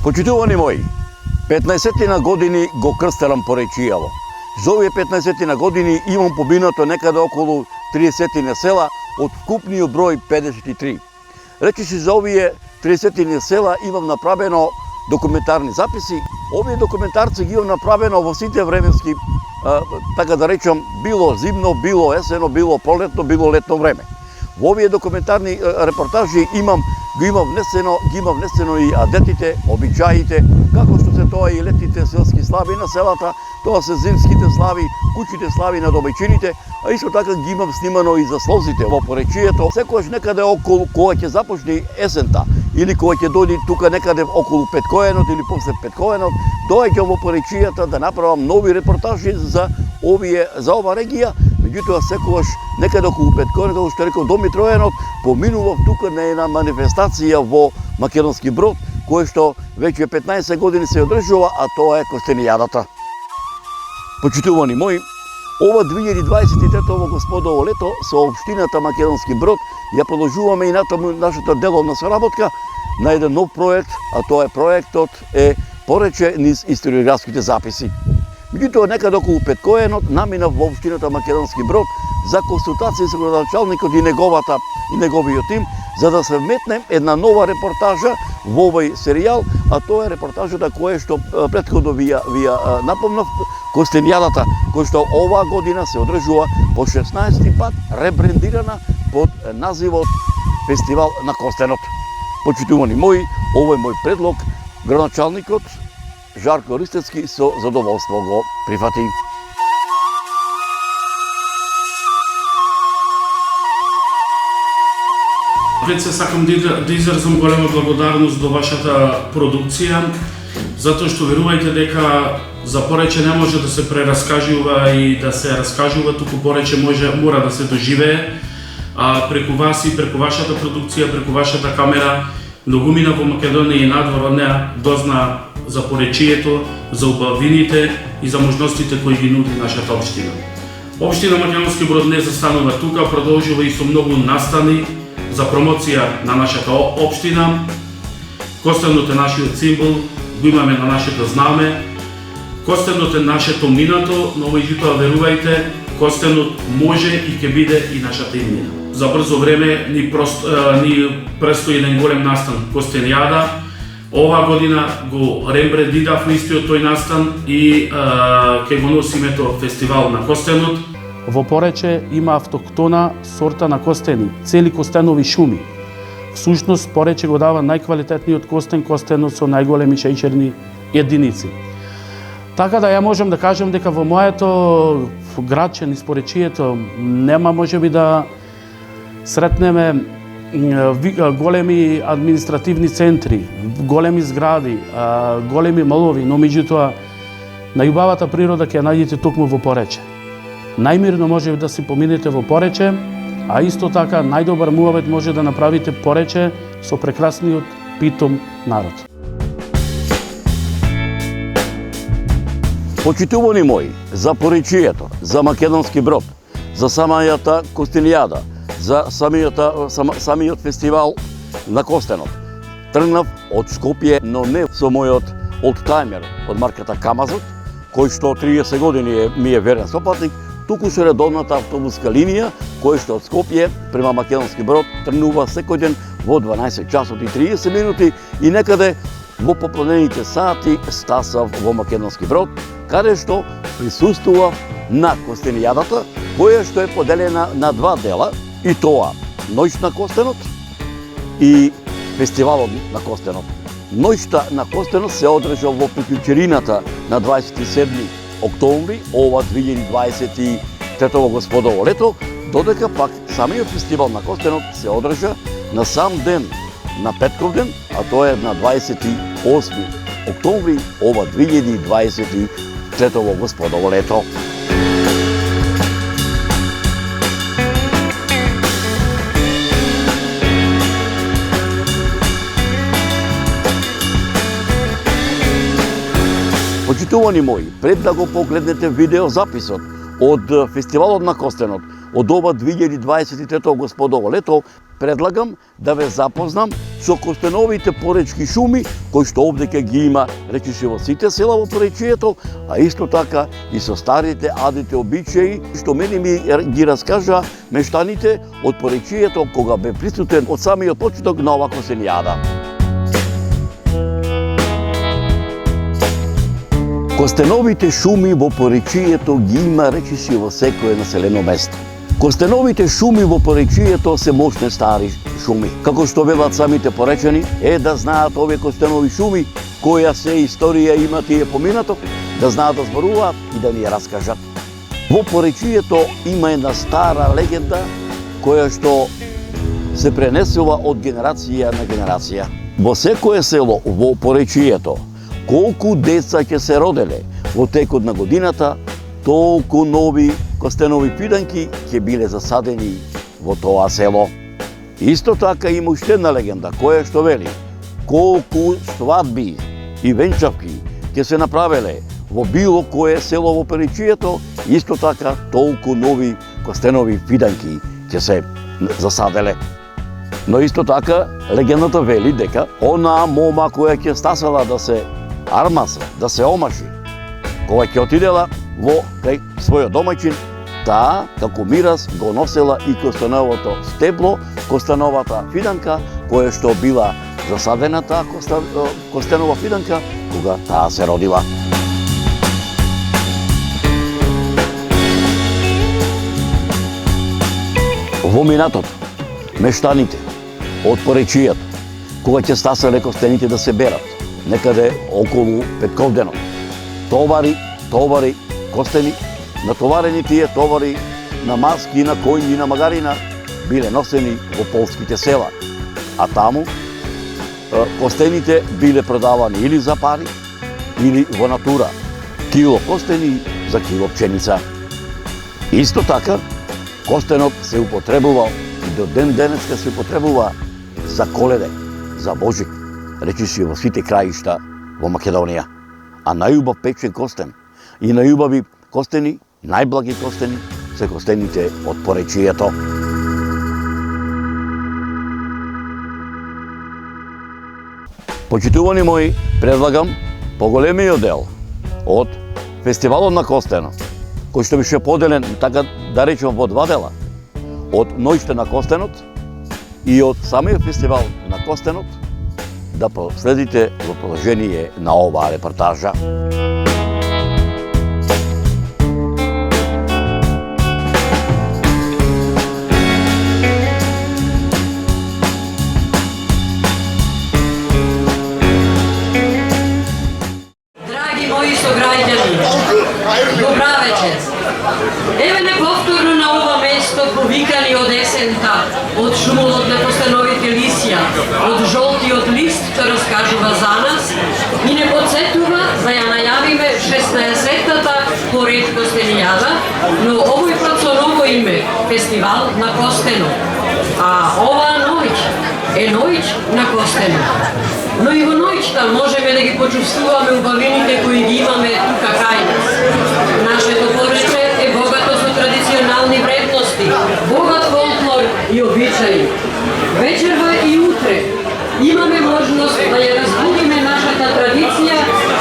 Почитувани мои, 15 години го крстелам поречијаво. За овие 15 години имам побинато некаде околу 30 села од вкупниот број 53. Речиси за овие 30 села имам направено документарни записи. Овие документарци ги имам направено во сите временски, така да речам, било зимно, било есено, било пролетно, било летно време. Во овие документарни репортажи ги имам внесено и адетите, обичаите, како што се тоа и летните селски слави на селата, тоа се зимските слави, куќите слави на домаќините, а исто така ги имам снимано и засловците во поречието. Секогаш некаде околу кога ќе започне есента или кога ќе дојде тука некаде околу Петкоенот или после Петкоенот, доаѓам во поречијата да направам нови репортажи за ова регија. Меѓутоа секогаш некаде околу Петкоенот, како што реков, до Митроенот, поминував тука на една манифестација во Македонски Брод, кој што веќе 15 години се одржува, а тоа е Костенијадата. Почитувани мои, ова 2023 господово лето со општината Македонски Брод ја продолжуваме и натаму нашата деловна соработка на еден нов проект, а тоа е проектот Порече низ историографските записи. Меѓутоа некаде околу Петкоенот наминав во општината Македонски Брод за консултации со градоначалникот и неговиот тим, за да се вметнем една нова репортажа во овој серијал, а тоа е репортажата која што претходно ви напомнав, Костенијадата, која што оваа година се одржува по 16 пат, ребрендирана под називот Фестивал на Костенот. Почитувани мои, овој мој предлог градоначалникот Жарко Ристецки со задоволство го прифати. Пред се сакам да изразам голема благодарност до вашата продукција, затоа што верувајте дека за Порече не може да се прераскажува и да се раскажува, туку Порече мора да се доживее. Преку вас и преку вашата продукција, преку вашата камера, многумина во Македонија и надвор од неа дозна за поречието, за убавините и за можностите кои ги нуди нашата општина. Општина Македонски Брод не застанува тука, продолжува и со многу настани за промоција на нашата општина. Костенот е нашиот символ, го имаме на нашето знаме. Костенот е нашето минато, но меѓутоа верувајте, Костенот може и ќе биде и нашата имнина. За брзо време ни престои еден голем настан Костенијада. Оваа година го рембрендирав истиот тој настан и ќе го носиме тоа фестивал на Костенот. Во Порече има автохтона сорта на костени, цели костенови шуми. Всушност Порече го дава најквалитетниот костенот со најголеми шеќерни единици. Така да ја можам да кажам дека во моето градче низ Поречието нема можеби да сретнеме големи административни центри, големи згради, големи молови, но меѓутоа најубавата природа ќе најдете токму во Порече. Најмирно може да си поминете во Порече, а исто така најдобар муавет може да направите Порече со прекрасниот питом народ. Почитувани мои, за Поречието, за Македонски Брод, за самата Костенијада, за самиот фестивал на Костенот. Тргнав од Скопје, но не со мојот олдтаймер од марката Камазот, кој што 30 години ми е верен сопатник, туку со редовната автобуска линија, кој што од Скопје према Македонски Брод тргнува секој ден во 12 часот и 30 минути и некаде во попладнените сати стасав во Македонски Брод, каде што присуствував на Костенијадата, која што е поделена на два дела, и тоа Ноќ на Костенот и Фестивалот на Костенот. Ноќта на Костенот се одржа во приклучерината на 27 октомври, ова 2023 господово лето, додека пак самиот Фестивал на Костенот се одржа на сам ден, на петков ден, а тоа е на 28 октомври, ова 2023 господово лето. Почитувани мои, пред да го погледнете видеозаписот од Фестивалот на Костенот од ова 2023 господово лето, предлагам да ве запознам со костеновите поречки шуми, кои што овде ќе ги има, речиси во сите села во поречието, а исто така и со старите адите обичаи, што мене ми ги раскажа мештаните од поречието кога бе присутен од самиот почеток на ова костенијада. Костеновите шуми во поречието ги има речиси во секое населено место. Костеновите шуми во поречието се мощни стари шуми. Како што велат самите поречани, да знаат овие костенови шуми, која се историја има тие поминато, да знаат да зборуваат и да ни ја раскажат. Во поречието има една стара легенда, која што се пренесува од генерација на генерација. Во секое село во поречието, колку деца ќе се роделе во текот на годината, толку нови костенови фиданки ќе биле засадени во тоа село. Исто така има уште една легенда која што вели колку свадби и венчавки ќе се направеле во било кое село во поречието, исто така толку нови костенови фиданки ќе се засаделе. Но исто така легендата вели дека онаа мома која ќе стасала да се армаса, да се омаши, кога ќе отидела во кај својот домаќин, таа, како мирас, го носела и костеновото стебло, костеновата фиданка, која што била засадена таа костенова фиданка, кога таа се родила. Во минатото, мештаните од поречијата, кога ќе стасале костените да се берат, некаде околу Петковденот, товари костени, натоварени тие товари на маски, на коњи, на магарина, биле носени во полските села. А таму костените биле продавани или за пари, или во натура. Кило костени за кило пченица. Исто така, костенот се употребувал и до ден денеска се употребува за Коледе, за Божик, речиси во сите краишта во Македонија. А најубав печен костен и најубави костени, најблаги костени, се костените од поречието. Почитувани мои, предлагам поголемиот дел од фестивалот на костено, кој што беше поделен, така да речем, во два дела, од ноќта на костенот и од самиот фестивал на костенот, да последите во продолжение на оваа репортажа. Драги мои сограѓани, добра вечер. Еве неповторно на ова место повикани од есента, од шумот на костеновите лисја, од жолтиот лист што раскажува за нас и не подсетува да ја најавиме 16-тата поред костенијада, но овој пат со ново име – Фестивал на костено. А оваа ноќ е ноќ на костено. Но и во ноќта можеме да ги почувствуваме убавините кои ги имаме тука кај нас. Нашето порече е богато со традиционални вредности, богат фолклор и обичаи. Вечерва и утре имаме можност да ја разбудиме нашата традиција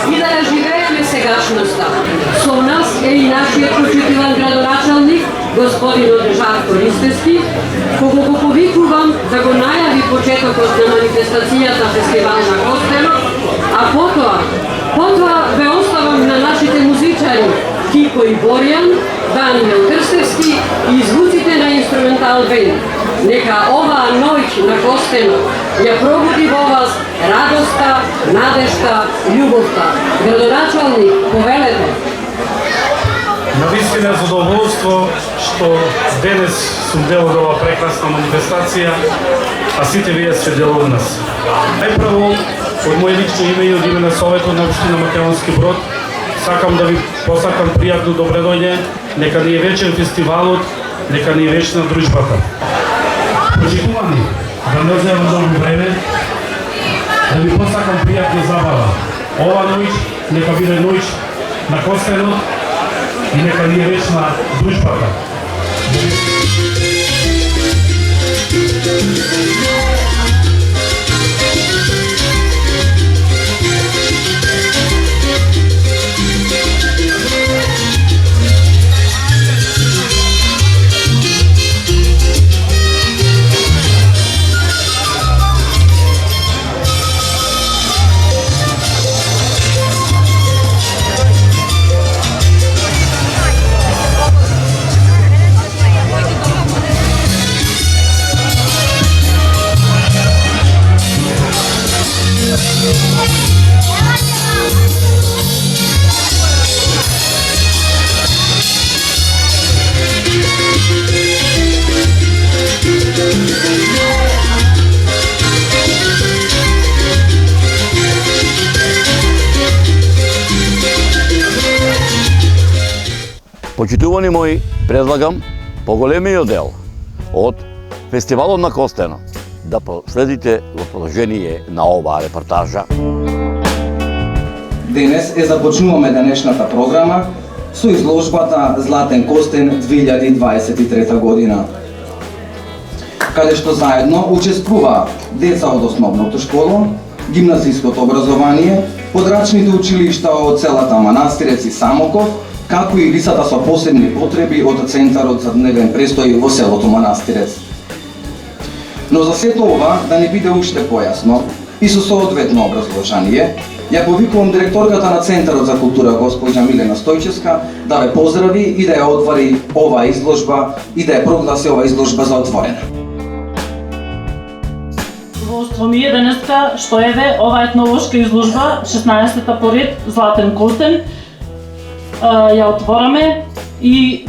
и да ја живееме сегашноста. Со нас е и нашиот почитуван градоначалник, господин Жарко Ристевски, кого го повикувам да го најави почетокот на манифестацијата Фестивал на костено, а потоа ве оставам на нашите музичари Кико и Борјан, Даниел Крстевски и звуците на инструментал бенд. Нека оваа ноќ на костено ја пробуди во вас радоста, надежта, љубовта. Градоначалник, повелете. Навистина задоволство што денес сум дел од ова прекрасна манифестација, а сите вие сте дел од нас. Најпрво, од моје лично име и од име на Советот на општина Македонски Брод, сакам да ви посакам пријатно добредојде, нека ни е вечен фестивалот, нека ни е вечна дружбата. Почитувани, да не земам долго време, да ви посакам пријатна забава. Ова ноќ нека биде ноќ на костенот и нека ни е вечна дружбата. Почитувани мои, предлагам поголемиот дел од фестивалот на Костено да последите во продолжение на оваа репортажа. Денес започнуваме денешната програма со изложбата Златен Костен 2023 година, каде што заедно учествува деца од основното школа, гимназиското образование, подрачните училишта од селата Манастирец и Самоков, како и лицата со посебни потреби од Центарот за дневен престој во селото Манастирец. Но за сето ова, да не биде уште појасно и со соодветно образложение, ја повикувам директорката на Центарот за култура госпоѓа Милена Стојчевска да ве поздрави и да ја отвори оваа изложба и да ја прогласи оваа изложба за отворена. Задоволство ми е денеска што еве ова етнолошка изложба, 16-та поред, Златен Костен, ја отвораме и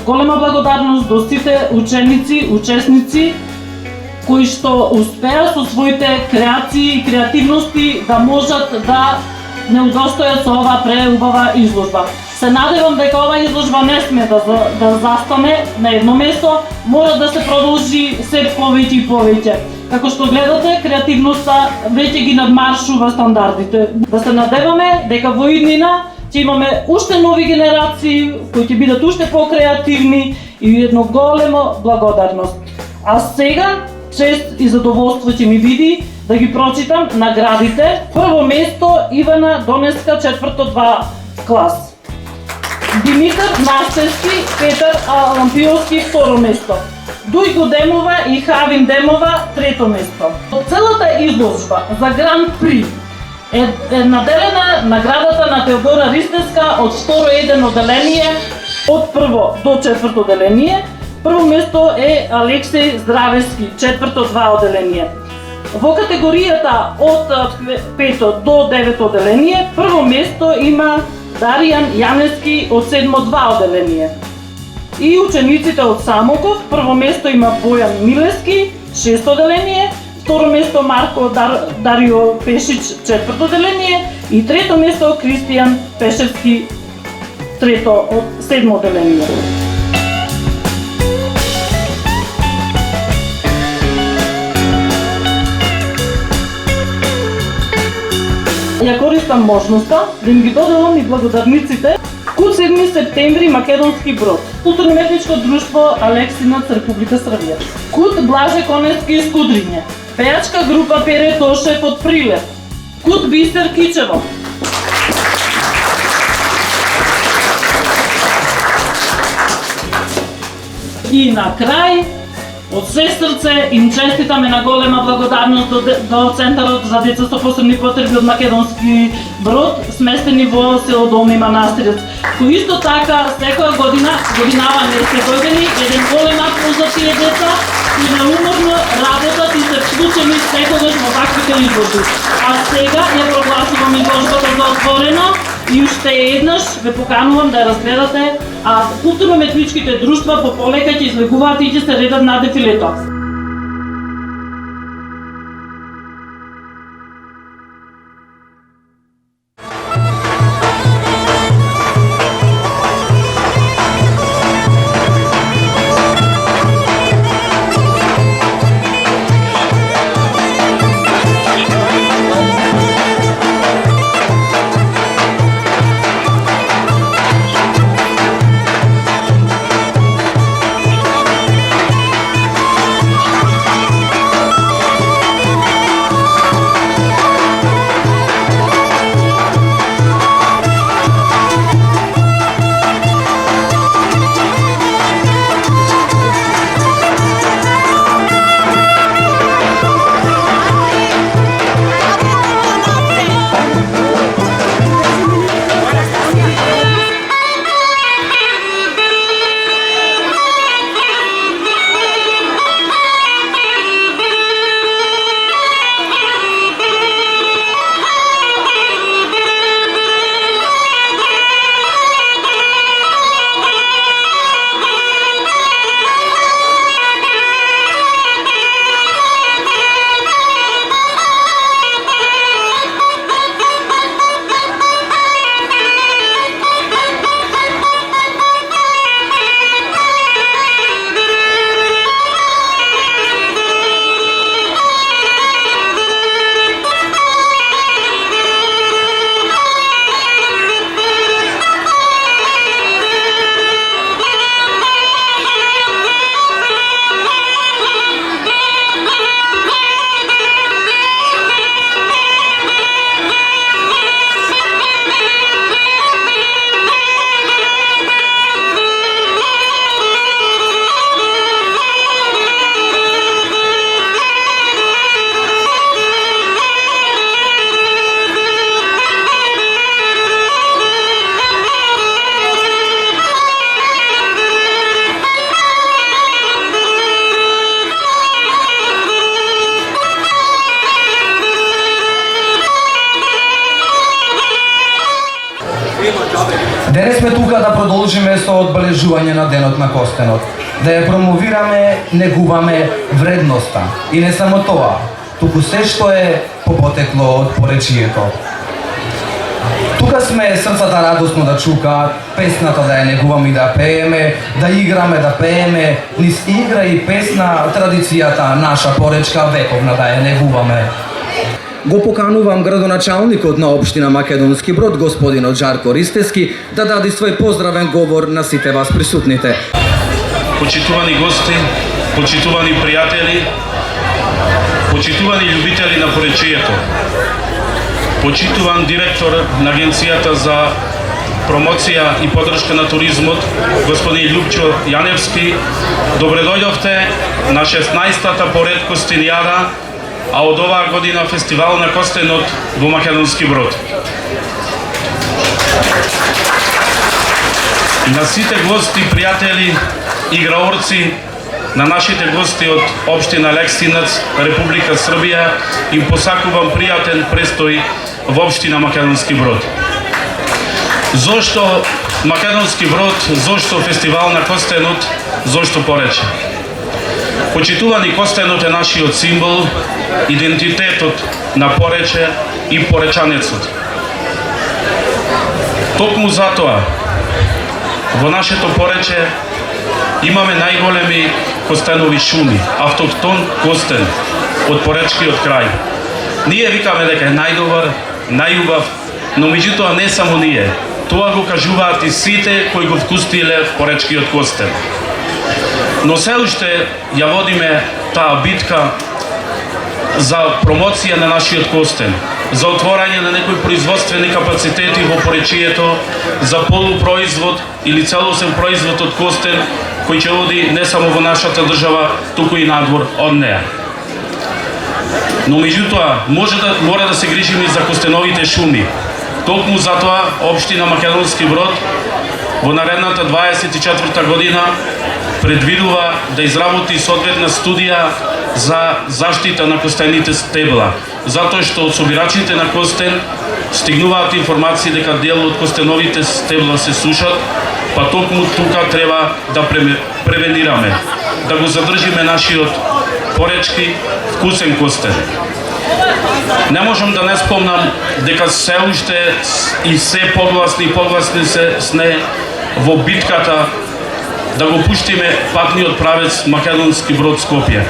голема благодарност до сите ученици, учесници кои што успеа со своите креации и креативности да можат да не удостојат со оваа преубава изложба. Се надевам дека оваа изложба не сме да застане на едно место, мора да се продолжи се повеќе и повеќе. Како што гледате, креативноста веќе ги надмаршува стандардите. Да се надеваме дека во иднина ќе имаме уште нови генерации кои ќе бидат уште покреативни и едно големо благодарност. А сега чест и задоволство ќе ми биде да ги прочитам наградите. Прво место Ивана Донеска, 4-2 клас. Димитар Настевски, Петар Алампиовски, 2 место. Дујко Демова и Хавин Демова, 3 место. Од целата изложба за Гран При е наделена наградата на Теодора Ристевска од второ 1 оделение, од прво до 4 оделение. Прво место е Алексеј Здравески, 4-2 оделение. Во категоријата од 5 до 9 оделение, прво место има Даријан Јанески од 7-2 оделение. И учениците од Самоков, прво место има Бојан Милески, 6 оделение, второ место Марко Дарио Пешич, 4 оделение и трето место Кристијан Пешевски, 3 од 7 оделение. Ја користам можноста да им ги доделам и благодарниците. Куд 7 септември Македонски Брод, Културно-уметничко друштво Алексинац, Република Србија. Куд Блаже Коневски из Кудриње, пејачка група Пере Тошев од Прилеп. Куд Бисер Кичево. И на крај, од се срце им честитаме на голема благодарност до Центарот за деца со посебни потреби од Македонски Брод, сместени во село Долни Манастирец, кои исто така секоја годинава не се дојдени еден голем аплауз за тие деца и неуморно работат и се вклучени секогаш во таквите изложби. А сега ја прогласувам изложбата за отворено и уште еднаш ве поканувам да ја разгледате, а културно-уметничките друштва по полека ќе излегуваат и ќе се редат на дефилето. да продолжиме со одбележување на денот на костенот, да ја промовираме, негуваме вредноста. И не само тоа, туку се што е попотекло од поречието. Тука сме срцата радосно да чукаат, песната да ја негуваме и да пееме, да играме, да пееме, низ игра и песна традицијата наша поречка вековна да ја негуваме. Го поканувам градоначалникот на општина Македонски Брод, господинот Жарко Ристевски, да даде свој поздравен говор на сите вас присутните. Почитувани гости, почитувани пријатели, почитувани љубители на поречието, почитуван директор на Агенцијата за промоција и поддршка на туризмот, господин Љупчо Јаневски, добре дојдовте на 16-та поред Костенијада, а од оваа година фестивал на костенот во Македонски Брод. На сите гости, пријатели, играорци, на нашите гости од општина Лексинец, Република Србија, им посакувам пријатен престој во општина Македонски Брод. Зошто Македонски Брод, зошто фестивал на костенот, зошто Порече? Почитувани, костенот е нашиот символ, идентитетот на Порече и поречанецот. Токму затоа, во нашето Порече имаме најголеми костенови шуми, автохтон костен од поречкиот крај. Ние викаме дека е најдобар, најубав, но меѓутоа не само ние. Тоа го кажуваат и сите кои го вкустиле поречкиот костен. Но се уште ја водиме таа битка за промоција на нашиот костен, за отворање на некои производствени капацитети во поречието, за полупроизвод или целосен производ од костен, кој ќе оди не само во нашата држава, туку и надвор од неа. Но меѓутоа, мора да се грижиме за костеновите шуми. Токму затоа, општина Македонски Брод во наредната 24-та година предвидува да изработи соодветна студија за заштита на костените стебла, затоа што од собирачите на костен стигнуваат информации дека дел од костеновите стебла се сушат, па токму тука треба да превенираме, да го задржиме нашиот поречки вкусен костен. Не можам да не спомнам дека се уште и се погласни се сне во битката да го пуштиме патниот правец Македонски Брод Скопје.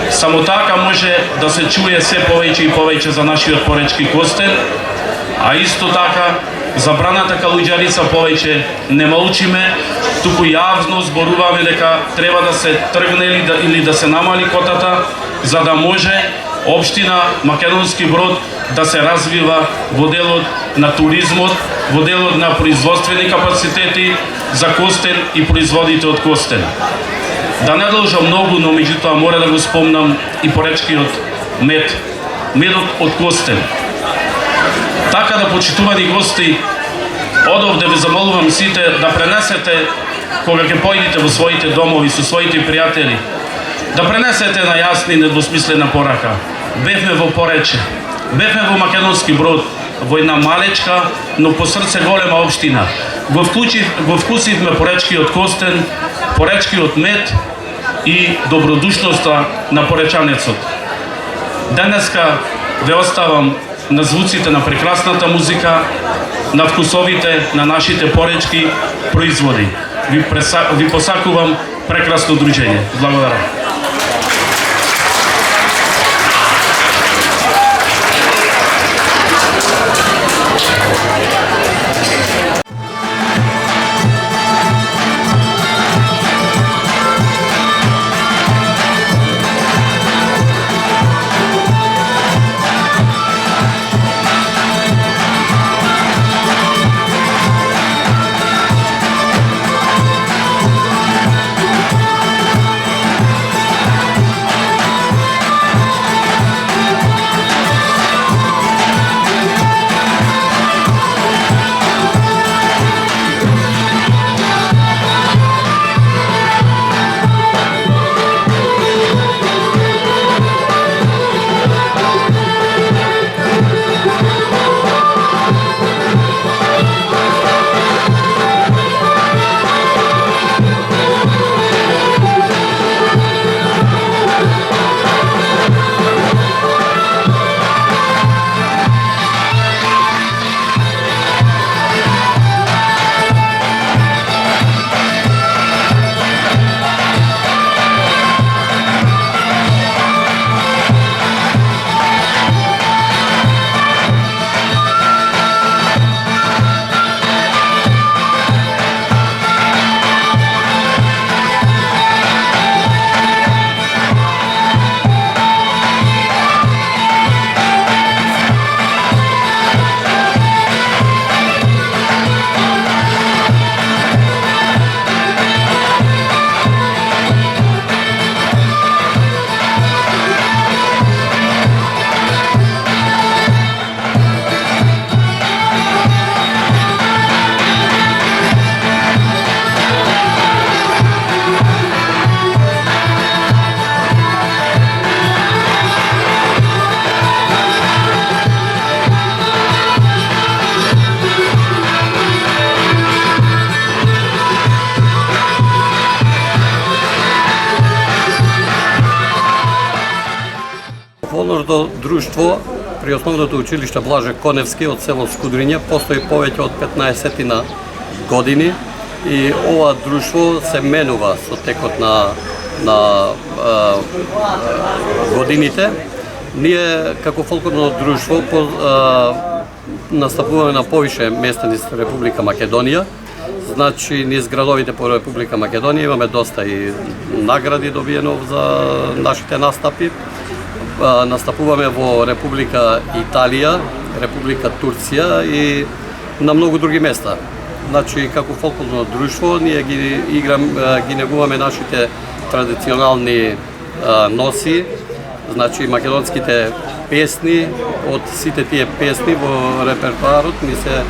Само така може да се чуе се повеќе и повеќе за нашиот поречки костен, а исто така забраната калуѓарица повеќе не молчиме, туку јавно зборуваме дека треба да се тргне или да се намали котата, за да може општина Македонски Брод да се развива во делот на туризмот, во делот на производствени капацитети за костен и производите од костен. Да не должам многу, но меѓутоа мора да го спомнам и поречкиот мед, медот од костен. Така да, почитувани гости, одовде ве замолувам сите да пренесете кога ќе појдете во своите домови со своите пријатели, да пренесете на јасна и недвосмислена порака. Бевме во Порече, бевме во Македонски Брод, во една малечка, но по срце голема општина. Го вкусивме поречкиот костен, поречкиот мед и добродушноста на поречанецот. Денеска ве оставам на звуците на прекрасната музика, на вкусовите на нашите поречки производи. Ви посакувам прекрасно дружење. Благодарам. друштво при основното училиште Блаже Коневски од село Скудриња постои повеќе од 15 години и ова друштво се менува со текот на годините. Ние како фолклорно друштво настапуваме на повише места низ Република Македонија. Значи, низ градовите по Република Македонија имаме доста и награди добиено за нашите настапи. Настапуваме во Република Италија, Република Турција и на многу други места. Значи, како фолклорно друштво, ние ги негуваме нашите традиционални носи, значи македонските песни, од сите тие песни во репертоарот ни се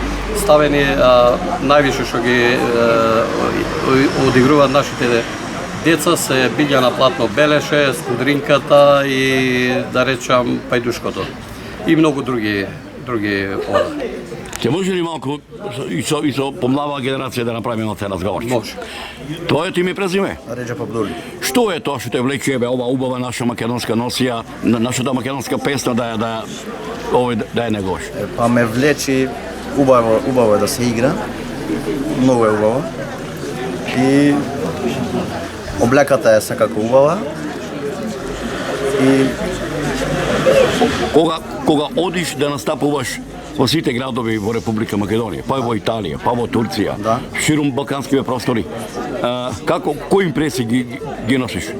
ставени највише што ги одигруваат нашите деца се Билјана Платно Белеше, Скудринката и да речам Пајдушкото и многу други ова. Ќе може ли малку и со помлава генерација да направиме оце разговор? Може. Тоа е ти ми презиме? Реджа Пабдули. Што е тоа што те влече ова убава наша македонска носија, нашата македонска песна да ја негош? Па ме влечи убаво е да се игра. Многу е убаво. И облеката е секако убава. И Кога одиш да настапуваш во сите градови во Република Македонија, па во Италија, па во Турција, Да. ширум балканскиве простори, кои импресии ги носиш?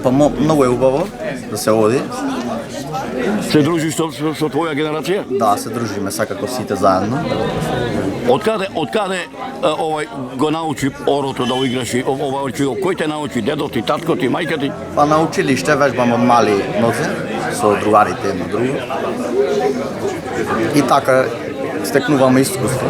па многу е убаво да се оди. Се дружиш со твоја генерација? Да, се дружиме секако сите заедно. Откаде го научи орото да играш ова учило? Кој те научи? Дедо ти, татко ти, мајка ти? Па на училиште вежбам од мали нозе со другарите едно друго. И така стекнуваме искуство.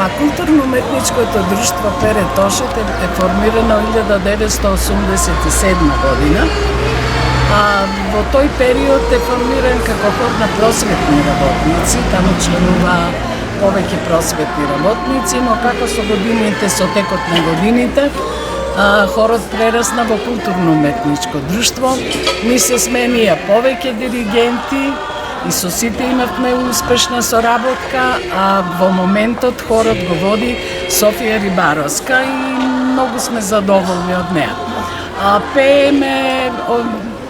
Па културно-уметничкото друштво Пере Тошет е формирано 1987 година. Во тој период е формиран како хор на просветни работници, таму членува повеќе просветни работници, но како со годините, со текот на годините, хорот прерасна во културно-уметничко друштво. Ни се сменија повеќе диригенти и со сите имавме успешна соработка, а во моментот хорот го води Софија Рибаровска и многу сме задоволни од неа. Пееме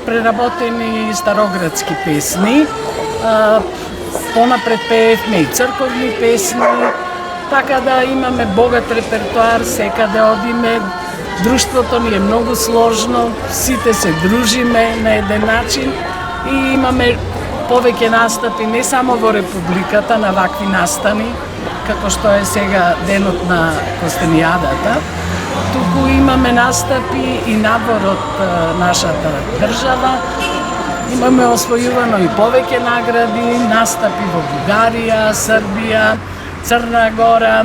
преработени староградски песни, понапред пеевме и црковни песни, така да имаме богат репертоар, секаде одиме. Друштвото ни е многу сложно, сите се дружиме на еден начин и имаме повеќе настапи не само во Републиката на вакви настани, како што е сега денот на Костенијадата, туку имаме настапи и надвор од нашата држава. Имаме освојувано и повеќе награди, настапи во Бугарија, Србија, Црна Гора.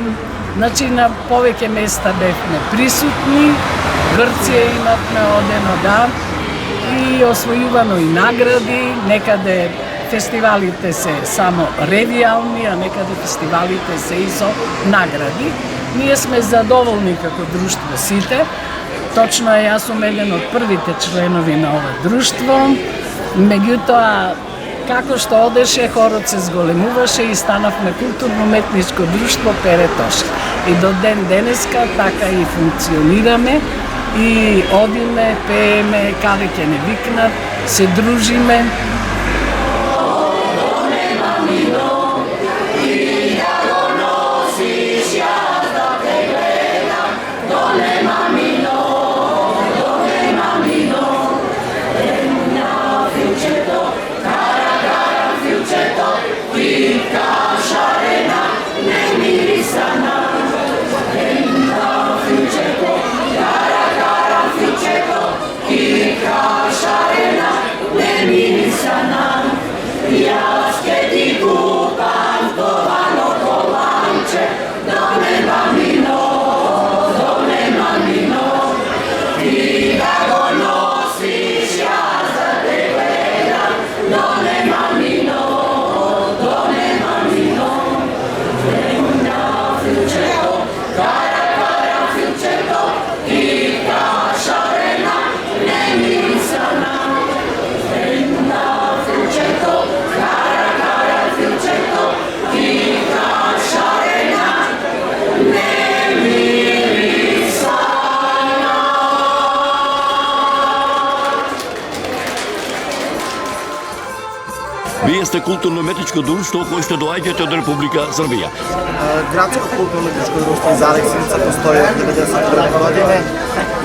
Значи на повеќе места бевме присутни, Грција имавме одено, да, и освојувано и награди, некаде фестивалите се само ревиални, а некаде фестивалите се и со награди. Ние сме задоволни како друштво сите. Точно е, јас сум еден од првите членови на ова друштво. Меѓутоа, како што одеше, хорот се зголемуваше и станавме културно-уметничко друштво Пере Тошет. И до ден денеска така и функционираме и одиме, пееме, каде ќе не викнат, се дружиме. Вие сте културно-уметничко друштво кој што доаѓате од Република Србија. Градско културно-уметничко друштво из Алексиница постои од 1991 година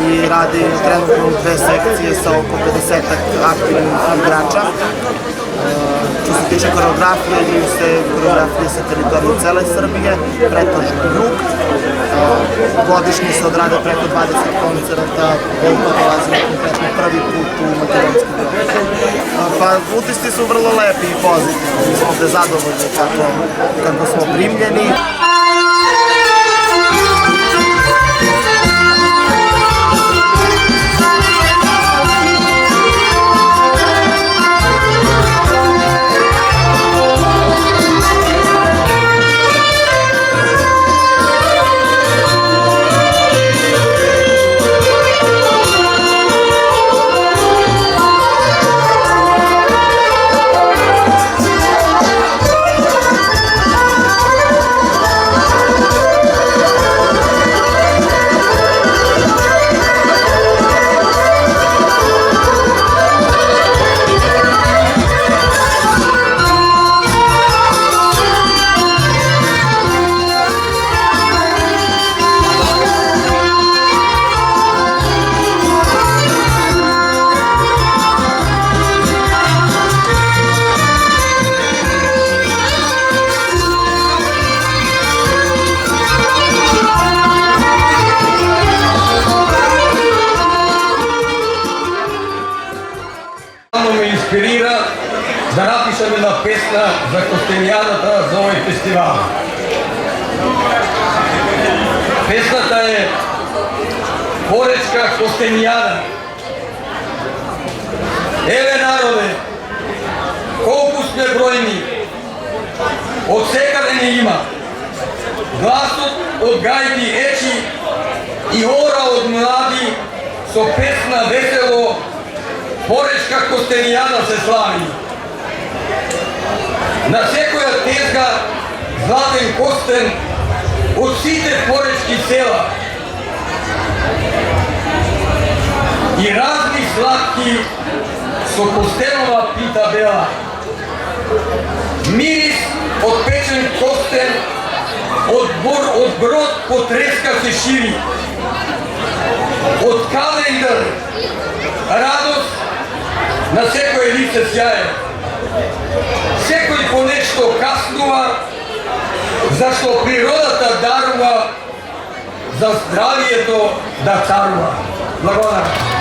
и ради тренутно 2 секции со околу 50 активни играча. Што се тиче хореографија, игрaju се хореографија sa територија целе Србија, претежно југ. Годишно се одраде преку 20 концерта, колку долазиме конкретно први пут у македонски град. Па утисци су врло лепи и позитивни, ми сме задоволни како смо примljeni. Да напишем една песна за Костенијадата за овој фестивал. Песната е Поречка Костенијада. Еве народе, колку сме бројни, од секаде не има. Гласот од гајди ечи и ора од млади со песна весело Поречка Костенијада се слави. На секоја тезга златен костен од сите поречки села и разни сладки со костенова пита бела. Мирис од печен костен од брод потреска се шири. Од календар радост на секој лице сјае. Секој по нешто каснува, зашто природата дарува за здравието да царува. Благодарам.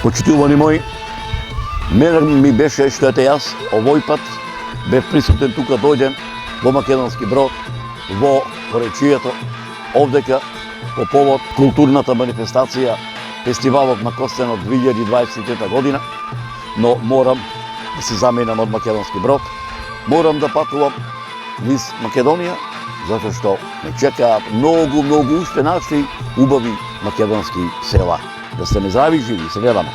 Почитувани мои, мене ми беше што ете јас овој пат бев присутен тука дојден во Македонски Брод, во Поречијето, овдека по повод културната манифестација Фестивалот на Костенот 2023 година, но морам да се заменам од Македонски Брод, морам да патувам низ Македонија, затоа што ме чекаат многу уште наши убави македонски села. Да сте не здрави, живи, се гледаме.